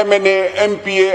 MNA MPA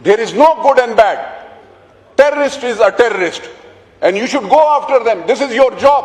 There is no good and bad. Terrorist is a terrorist and you should go after them. This is your job.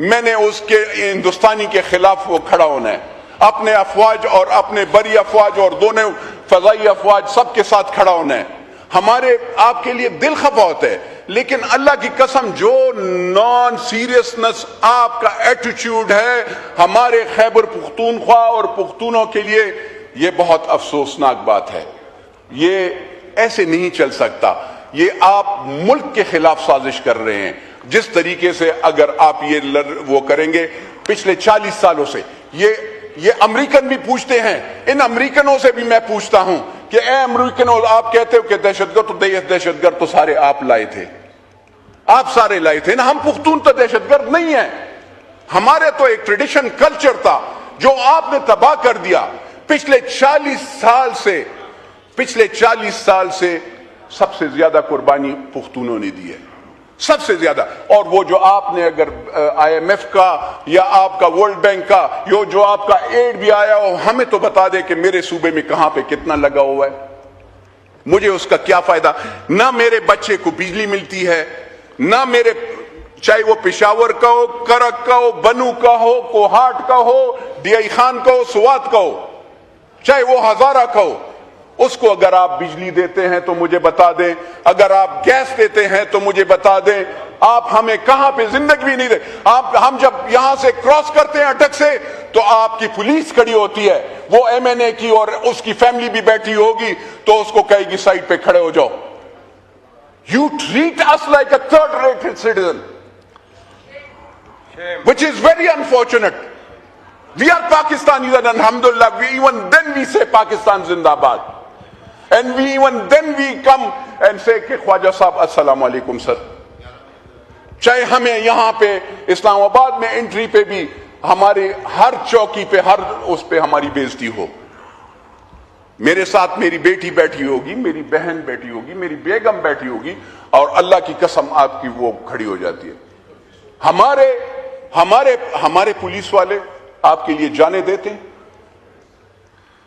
میں نے اس کے ہندوستانی کے خلاف وہ کھڑا ہونا ہے، اپنے افواج اور اپنے بری افواج اور دونوں فضائی افواج سب کے ساتھ کھڑا ہونا ہے۔ ہمارے آپ کے لیے دل خفا ہوتا ہے، لیکن اللہ کی قسم جو نان سیریسنس آپ کا ایٹیٹیوڈ ہے ہمارے خیبر پختونخوا اور پختونوں کے لیے، یہ بہت افسوسناک بات ہے۔ یہ ایسے نہیں چل سکتا، یہ آپ ملک کے خلاف سازش کر رہے ہیں۔ جس طریقے سے اگر آپ یہ وہ کریں گے، پچھلے 40 سالوں سے یہ امریکن بھی پوچھتے ہیں، ان امریکنوں سے بھی میں پوچھتا ہوں کہ اے امریکنوں، آپ کہتے ہو کہ دہشت گرد، تو دہشت گرد تو سارے آپ لائے تھے، آپ سارے لائے تھے نا، ہم پختون تو دہشت گرد نہیں ہیں، ہمارے تو ایک ٹریڈیشن کلچر تھا جو آپ نے تباہ کر دیا۔ پچھلے 40 سال سے سب سے زیادہ قربانی پختونوں نے دی ہے، سب سے زیادہ۔ اور وہ جو آپ نے اگر IMF کا یا آپ کا ورلڈ بینک کا جو آپ کا ایڈ بھی آیا ہو، ہمیں تو بتا دے کہ میرے صوبے میں کہاں پہ کتنا لگا ہوا ہے، مجھے اس کا کیا فائدہ؟ نہ میرے بچے کو بجلی ملتی ہے، نہ میرے، چاہے وہ پشاور کا ہو، کرک کا ہو، بنو کا ہو، کوہاٹ کا ہو، ڈی خان کا ہو، سوات کا ہو، چاہے وہ ہزارہ کا ہو، اس کو اگر آپ بجلی دیتے ہیں تو مجھے بتا دیں، اگر آپ گیس دیتے ہیں تو مجھے بتا دیں، آپ ہمیں کہاں پہ زندگی بھی نہیں دے۔ ہم جب یہاں سے کراس کرتے ہیں اٹک سے تو آپ کی پولیس کھڑی ہوتی ہے، وہ MNA کی اور اس کی فیملی بھی بیٹھی ہوگی تو اس کو کہے گی سائڈ پہ کھڑے ہو جاؤ۔ You treat us like a third-rate citizen, which is very unfortunate. We are Pakistanis and alhamdulillah, even then we say Pakistan Zindabad. And even then we come and say کہ خواجہ صاحب السلام علیکم سر۔ چاہے ہمیں یہاں پہ اسلام آباد میں انٹری پہ بھی ہمارے ہر چوکی پہ ہر اس پہ ہماری بےزتی ہو، میرے ساتھ میری بیٹی بیٹھی ہوگی، میری بہن بیٹھی ہوگی، میری بیگم بیٹھی ہوگی، اور اللہ کی قسم آپ کی وہ کھڑی ہو جاتی ہے۔ ہمارے پولیس والے آپ کے لیے جانیں دیتے ہیں،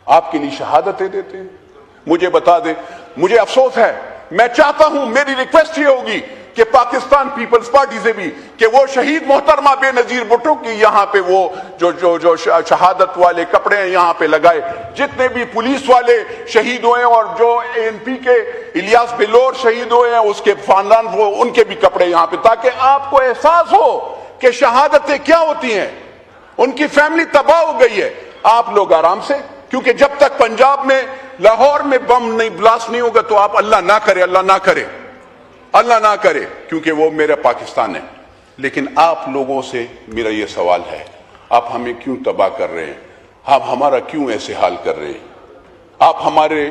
آپ کے لیے شہادتیں دیتے ہیں۔ مجھے بتا دیں، مجھے افسوس ہے، میں چاہتا ہوں، میری ریکویسٹ یہ ہوگی کہ پاکستان پیپلز پارٹی سے بھی کہ وہ شہید محترمہ بے نظیر بھٹو کی یہاں پہ وہ جو شہادت والے کپڑے ہیں یہاں پہ لگائے، جتنے بھی پولیس والے شہید ہوئے اور جو ANP کے الیاس بلور شہید ہوئے ہیں اس کے خاندان، وہ ان کے بھی کپڑے یہاں پہ، تاکہ آپ کو احساس ہو کہ شہادتیں کیا ہوتی ہیں۔ ان کی فیملی تباہ ہو گئی ہے، آپ لوگ آرام سے، کیونکہ جب تک پنجاب میں لاہور میں بم نہیں بلاسٹ نہیں ہوگا تو آپ اللہ نہ کرے، اللہ نہ کرے، اللہ نہ کرے، کیونکہ وہ میرا پاکستان ہے۔ لیکن آپ لوگوں سے میرا یہ سوال ہے، آپ ہمیں کیوں تباہ کر رہے ہیں؟ آپ ہمارا کیوں ایسے حال کر رہے ہیں؟ آپ ہمارے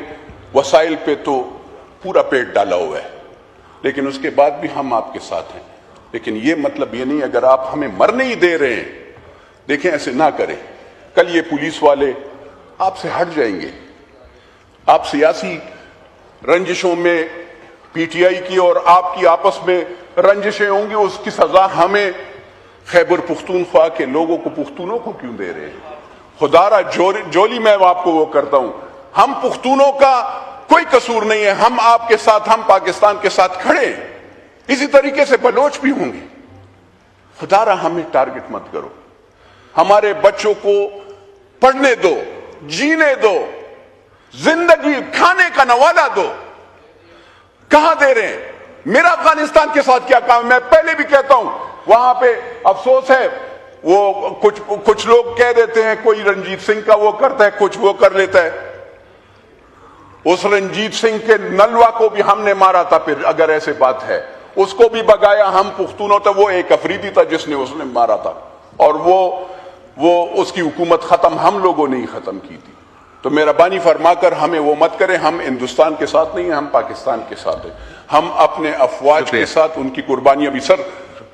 وسائل پہ تو پورا پیٹ ڈالا ہوا ہے، لیکن اس کے بعد بھی ہم آپ کے ساتھ ہیں۔ لیکن یہ مطلب یہ نہیں اگر آپ ہمیں مرنے ہی دے رہے ہیں، دیکھیں ایسے نہ کریں، کل یہ پولیس والے آپ سے ہٹ جائیں گے، آپ سیاسی رنجشوں میں PTI کی اور آپ کی آپس میں رنجشیں ہوں گی، اس کی سزا ہمیں خیبر پختونخوا کے لوگوں کو، پختونوں کو کیوں دے رہے ہیں؟ خدا را جولی میں آپ کو وہ کرتا ہوں، ہم پختونوں کا کوئی قصور نہیں ہے، ہم آپ کے ساتھ، ہم پاکستان کے ساتھ کھڑے ہیں، اسی طریقے سے بلوچ بھی ہوں گے۔ خدا را ہمیں ٹارگٹ مت کرو، ہمارے بچوں کو پڑھنے دو، جینے دو، زندگی کھانے کا نوالہ دو۔ کہاں دے رہے ہیں؟ میرا افغانستان کے ساتھ کیا کام؟ میں پہلے بھی کہتا ہوں، وہاں پہ افسوس ہے، وہ کچھ لوگ کہہ دیتے ہیں کوئی رنجیت سنگھ کا وہ کرتا ہے، کچھ وہ کر لیتا ہے۔ اس رنجیت سنگھ کے نلوا کو بھی ہم نے مارا تھا، پھر اگر ایسے بات ہے اس کو بھی بگایا ہم پختونوں تھا، وہ ایک افریدی تھا جس نے اس نے مارا تھا، اور وہ اس کی حکومت ختم ہم لوگوں نے ہی ختم کی تھی۔ تو مہربانی فرما کر ہمیں وہ مت کریں، ہم ہندوستان کے ساتھ نہیں ہیں، ہم پاکستان کے ساتھ ہیں، ہم اپنے افواج کے ساتھ، ان کی قربانیاں بھی۔ سر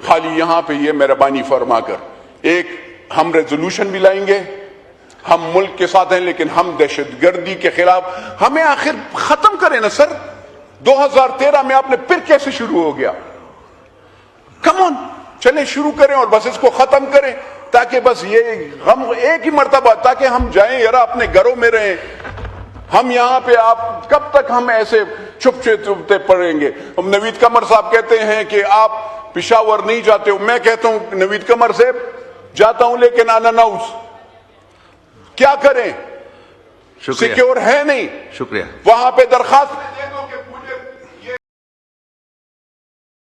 خالی یہاں پہ یہ مہربانی فرما کر ایک ہم ریزولوشن بھی لائیں گے، ہم ملک کے ساتھ ہیں، لیکن ہم دہشت گردی کے خلاف، ہمیں آخر ختم کریں نا سر۔ 2013 میں آپ نے پھر کیسے شروع ہو گیا؟ کم آن، چلیں شروع کریں اور بس اس کو ختم کریں، تاکہ بس یہ غم ایک ہی مرتبہ، تاکہ ہم جائیں یار اپنے گھروں میں رہیں۔ ہم یہاں پہ آپ کب تک ہم ایسے چھپتے پڑیں گے؟ نوید قمر صاحب کہتے ہیں کہ آپ پشاور نہیں جاتے ہو، میں کہتا ہوں نوید قمر صاحب جاتا ہوں لیکن اناؤنس کیا کریں؟ شکریہ، سیکیور ہے نہیں، شکریہ۔ وہاں پہ درخواست